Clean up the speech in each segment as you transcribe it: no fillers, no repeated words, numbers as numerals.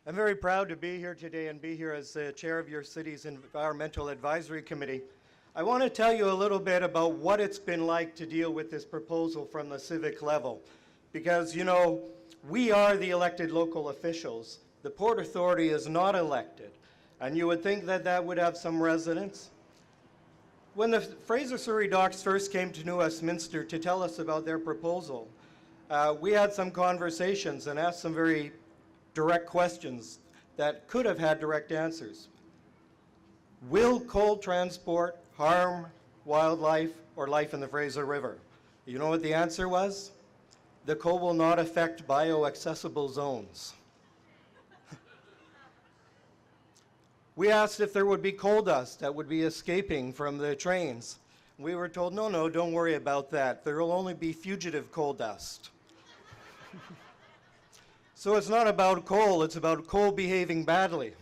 I'm very proud to be here today and be here as the chair of your city's Environmental Advisory Committee. I want to tell you a little bit about what it's been like to deal with this proposal from the civic level. Because, you know, we are the elected local officials. The Port Authority is not elected. And you would think that that would have some resonance. When the Fraser Surrey Docks first came to New Westminster to tell us about their proposal, we had some conversations and asked some very direct questions that could have had direct answers. Will coal transport harm wildlife or life in the Fraser River? You know what the answer was? The coal will not affect bioaccessible zones. We asked if there would be coal dust that would be escaping from the trains. We were told, no, don't worry about that. There will only be fugitive coal dust. So it's not about coal, it's about coal behaving badly.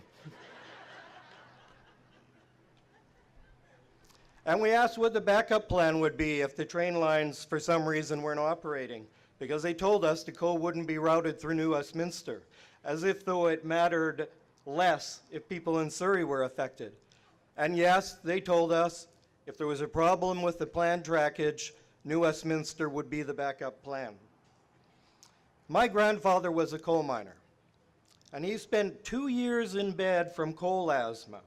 And we asked what the backup plan would be if the train lines, for some reason, weren't operating, because they told us the coal wouldn't be routed through New Westminster, as if though it mattered less if people in Surrey were affected. And yes, they told us if there was a problem with the planned trackage, New Westminster would be the backup plan. My grandfather was a coal miner, and he spent 2 years in bed from coal asthma.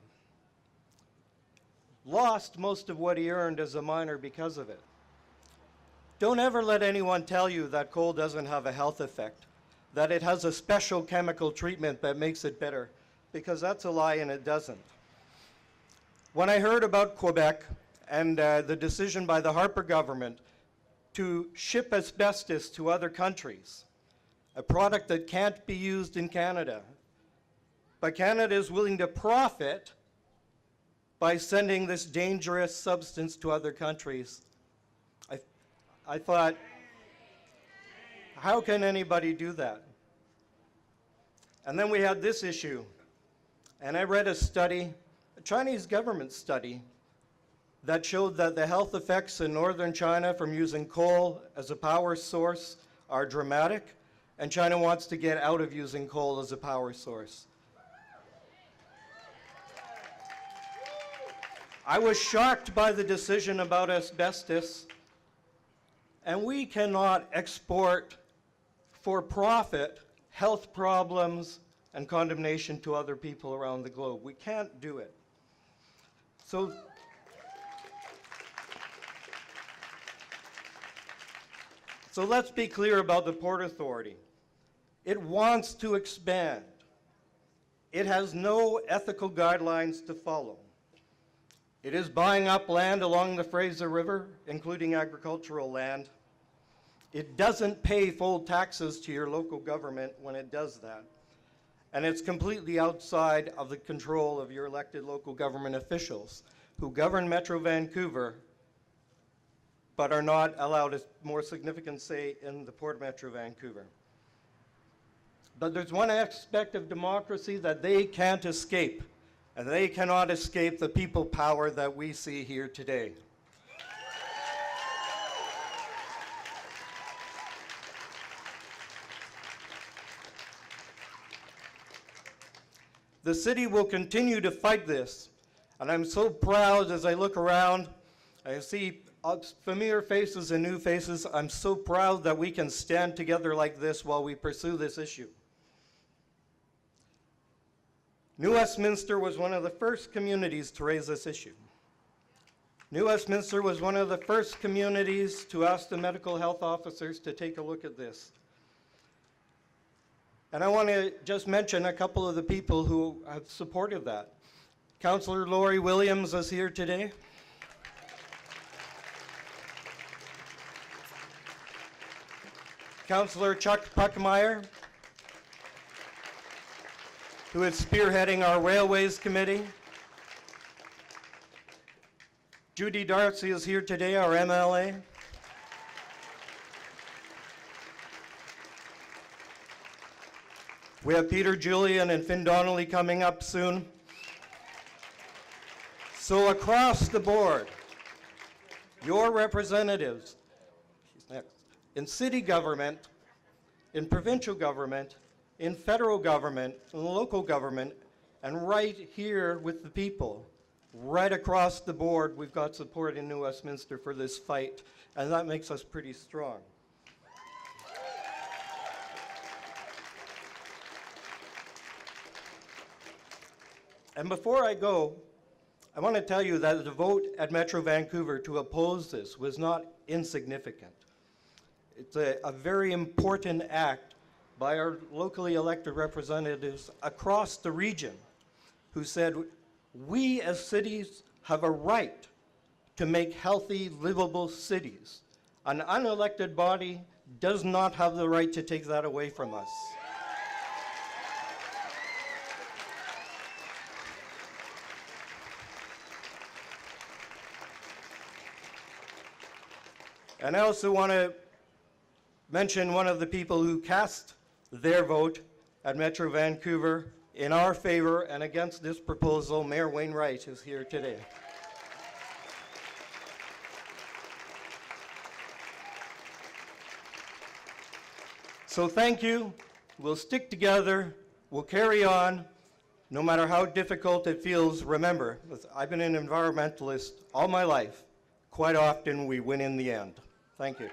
Lost most of what he earned as a miner because of it. Don't ever let anyone tell you that coal doesn't have a health effect, that it has a special chemical treatment that makes it better, because that's a lie and it doesn't. When I heard about Quebec and the decision by the Harper government to ship asbestos to other countries, a product that can't be used in Canada, but Canada is willing to profit by sending this dangerous substance to other countries, I thought, how can anybody do that? And then we had this issue, and I read a study, a Chinese government study, that showed that the health effects in northern China from using coal as a power source are dramatic, and China wants to get out of using coal as a power source. I was shocked by the decision about asbestos, and we cannot export for profit health problems and condemnation to other people around the globe. We can't do it. So let's be clear about the Port Authority. It wants to expand. It has no ethical guidelines to follow. It is buying up land along the Fraser River, including agricultural land. It doesn't pay full taxes to your local government when it does that. And it's completely outside of the control of your elected local government officials who govern Metro Vancouver but are not allowed a more significant say in the Port of Metro Vancouver. But there's one aspect of democracy that they can't escape, and they cannot escape the people power that we see here today. The city will continue to fight this, and I'm so proud as I look around. I see familiar faces and new faces. I'm so proud that we can stand together like this while we pursue this issue. New Westminster was one of the first communities to raise this issue. New Westminster was one of the first communities to ask the medical health officers to take a look at this. And I want to just mention a couple of the people who have supported that. Councillor Lori Williams is here today. Councillor Chuck Puckmeyer, who is spearheading our Railways Committee. Judy Darcy is here today, our MLA. We have Peter Julian and Finn Donnelly coming up soon. So across the board, your representatives in city government, in provincial government, in federal government, in local government, and right here with the people. Right across the board, we've got support in New Westminster for this fight, and that makes us pretty strong. And before I go, I want to tell you that the vote at Metro Vancouver to oppose this was not insignificant. It's a very important act by our locally elected representatives across the region who said, we as cities have a right to make healthy, livable cities. An unelected body does not have the right to take that away from us. And I also want to mention one of the people who cast their vote at Metro Vancouver in our favor and against this proposal. Mayor Wainwright is here today. So thank you. We'll stick together. We'll carry on. No matter how difficult it feels, remember, I've been an environmentalist all my life. Quite often we win in the end. Thank you.